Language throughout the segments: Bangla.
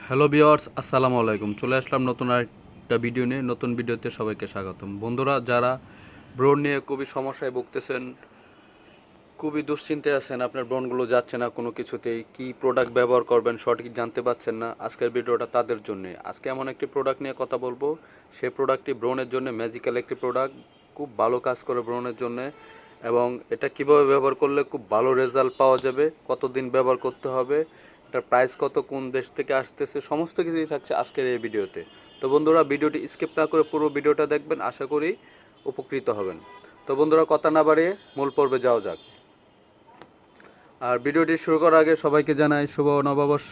হ্যালো ভিউয়ার্স, আসসালামু আলাইকুম। চলে আসলাম নতুন আরেকটা ভিডিও নিয়ে। নতুন ভিডিওতে সবাইকে স্বাগতম। বন্ধুরা, যারা ব্রণ নিয়ে খুবই সমস্যায় ভুগতেছেন, খুবই দুশ্চিন্তায় আছেন, আপনার ব্রণগুলো যাচ্ছে না কোনো কিছুতেই, কি প্রোডাক্ট ব্যবহার করবেন সঠিক জানতে পারছেন না, আজকের ভিডিওটা তাদের জন্যে। আজকে এমন একটি প্রোডাক্ট নিয়ে কথা বলবো, সেই প্রোডাক্টটি ব্রণের জন্য ম্যাজিক্যাল একটি প্রোডাক্ট, খুব ভালো কাজ করে ব্রণের জন্যে। এবং এটা কিভাবে ব্যবহার করলে খুব ভালো রেজাল্ট পাওয়া যাবে, কতদিন ব্যবহার করতে হবে, এটার প্রাইস কত, কোন দেশ থেকে আসতেছে, সমস্ত কিছুই থাকছে আজকের এই ভিডিওতে। তো বন্ধুরা, ভিডিওটি স্কিপ না করে পুরো ভিডিওটা দেখবেন, আশা করি উপকৃত হবেন। তো বন্ধুরা, কথা না বাড়িয়ে মূল পর্বে যাওয়া যাক। আর ভিডিওটি শুরু করার আগে সবাইকে জানাই শুভ নববর্ষ,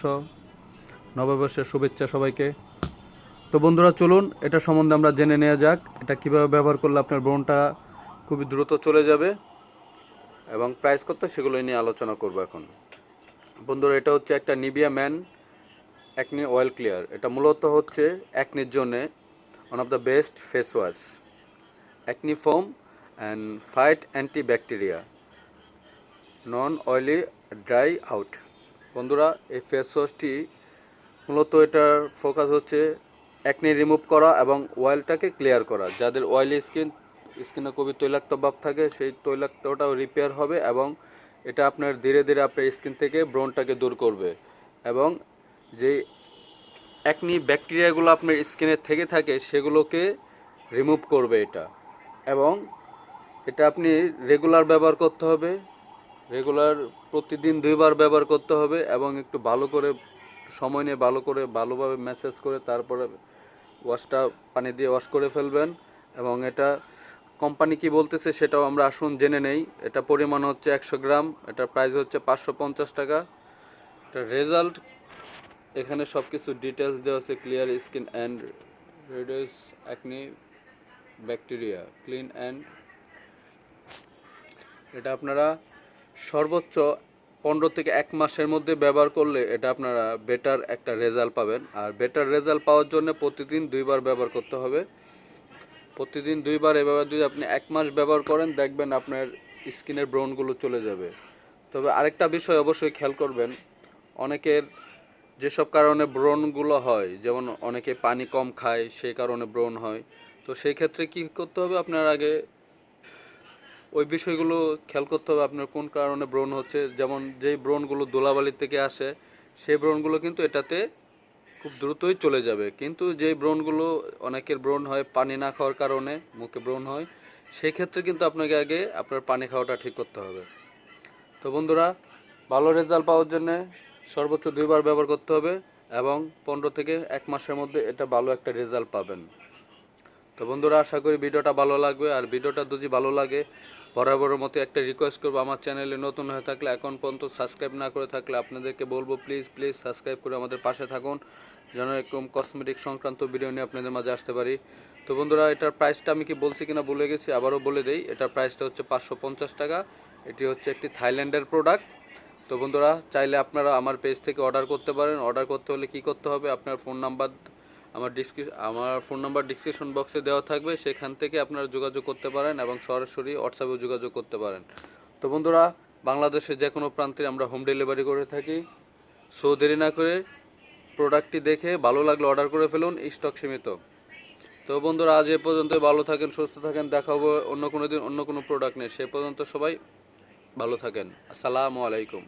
নববর্ষের শুভেচ্ছা সবাইকে। তো বন্ধুরা, চলুন এটা সম্বন্ধে আমরা জেনে নেওয়া যাক, এটা কিভাবে ব্যবহার করলে আপনার ব্রণটা খুবই দ্রুত চলে যাবে এবং প্রাইস কত সেগুলো নিয়ে আলোচনা করব এখন। বন্ধুরা, এটা হচ্ছে একটা Nivea man acne oil clear. এটা মূলত হচ্ছে অ্যাকনির জন্যে one of the best face wash, acne foam and fight অ্যান্টিব্যাকটেরিয়া, non oily, dry out. বন্ধুরা, এই ফেস ওয়াশটি মূলত এটার ফোকাস হচ্ছে অ্যাকনি রিমুভ করা এবং অয়েলটাকে ক্লিয়ার করা। যাদের অয়েলি স্কিনে খুবই তৈলাক্ত ভাব থাকে, সেই তৈলাক্তটাও রিপেয়ার হবে এবং এটা আপনার ধীরে ধীরে আপনার স্কিন থেকে ব্রণটাকে দূর করবে এবং যে অ্যাকনি ব্যাকটেরিয়াগুলো আপনার স্কিনে থেকে থাকে সেগুলোকে রিমুভ করবে এটা। এবং এটা আপনি রেগুলার ব্যবহার করতে হবে, রেগুলার প্রতিদিন 2 বার ব্যবহার করতে হবে এবং একটু ভালো করে সময় নিয়ে ভালো করে ভালোভাবে ম্যাসেজ করে তারপরে ওয়াশটা পানি দিয়ে ওয়াশ করে ফেলবেন। এবং এটা কোম্পানি কি বলতেছে সেটাও আমরা আসুন জেনে নেই। এটা পরিমাণ হচ্ছে 100 গ্রাম, এটার প্রাইস হচ্ছে 550 টাকা। এটা রেজাল্ট এখানে সব কিছু ডিটেলস দেওয়া আছে, clear skin and reduce acne bacteria clean and. এটা আপনারা সর্বোচ্চ 15 থেকে 1 মাসের মধ্যে ব্যবহার করলে এটা আপনারা বেটার একটা রেজাল্ট পাবেন। আর বেটার রেজাল্ট পাওয়ার জন্য প্রতিদিন 2 বার ব্যবহার করতে হবে। প্রতিদিন 2 বার এভাবে যদি আপনি 1 মাস ব্যবহার করেন, দেখবেন আপনার স্কিনের ব্রণগুলো চলে যাবে। তবে আরেকটা বিষয় অবশ্যই খেয়াল করবেন, অনেকের যেসব কারণে ব্রণগুলো হয়, যেমন অনেকে পানি কম খায়, সেই কারণে ব্রণ হয়। তো সেই ক্ষেত্রে কী করতে হবে, আপনার আগে ওই বিষয়গুলো খেয়াল করতে হবে আপনার কোন কারণে ব্রণ হচ্ছে। যেমন যেই ব্রণগুলো ধুলাবালি থেকে আসে, সেই ব্রণগুলো কিন্তু এটাতে খুব দ্রুতই চলে যাবে। কিন্তু যেই ব্রণগুলো, অনেকের ব্রণ হয় পানি না খাওয়ার কারণে, মুখে ব্রণ হয়, সেই ক্ষেত্রে কিন্তু আপনাকে আগে আপনার পানি খাওয়াটা ঠিক করতে হবে। তো বন্ধুরা, ভালো রেজাল্ট পাওয়ার জন্য সর্বোচ্চ 2 বার ব্যবহার করতে হবে এবং 15 থেকে 1 মাসের মধ্যে এটা ভালো একটা রেজাল্ট পাবেন। তো বন্ধুরা, আশা করি ভিডিওটা ভালো লাগবে। আর ভিডিওটা যদি ভালো লাগে, বরাবরের মতো একটা রিকোয়েস্ট করবো, আমার চ্যানেলে নতুন হয়ে থাকলে, এখন পর্যন্ত সাবস্ক্রাইব না করে থাকলে আপনাদেরকে বলবো প্লিজ প্লিজ সাবস্ক্রাইব করে আমাদের পাশে থাকুন, যেন এরকম কসমেটিক সংক্রান্ত ভিডিও নিয়ে আপনাদের মাঝে আসতে পারি। তো বন্ধুরা, এটার প্রাইসটা আমি কি বলছি কিনা ভুলে গেছি, আবারও বলে দেই। এটার প্রাইসটা হচ্ছে 550 টাকা। এটি হচ্ছে একটি থাইল্যান্ডের প্রোডাক্ট। তো বন্ধুরা, চাইলে আপনারা আমার পেজ থেকে অর্ডার করতে পারেন। অর্ডার করতে হলে কী করতে হবে, আপনার ফোন নাম্বার আমার ফোন নাম্বার ডিসক্রিপশন বক্সে দেওয়া থাকবে, সেখান থেকে আপনারা যোগাযোগ করতে পারেন এবং সরাসরি হোয়াটসঅ্যাপেও যোগাযোগ করতে পারেন। তো বন্ধুরা, বাংলাদেশের যে কোনো প্রান্তে আমরা হোম ডেলিভারি করে থাকি। সো দেরি না করে প্রোডাক্টটি দেখে ভালো লাগলে অর্ডার করে ফেলুন, স্টক সীমিত। তো বন্ধুরা, আজ এ পর্যন্ত, ভালো থাকেন, সুস্থ থাকেন, দেখা হবে অন্য কোনো দিন অন্য কোনো প্রোডাক্ট নিয়ে। সে পর্যন্ত সবাই ভালো থাকেন। আসসালামু আলাইকুম।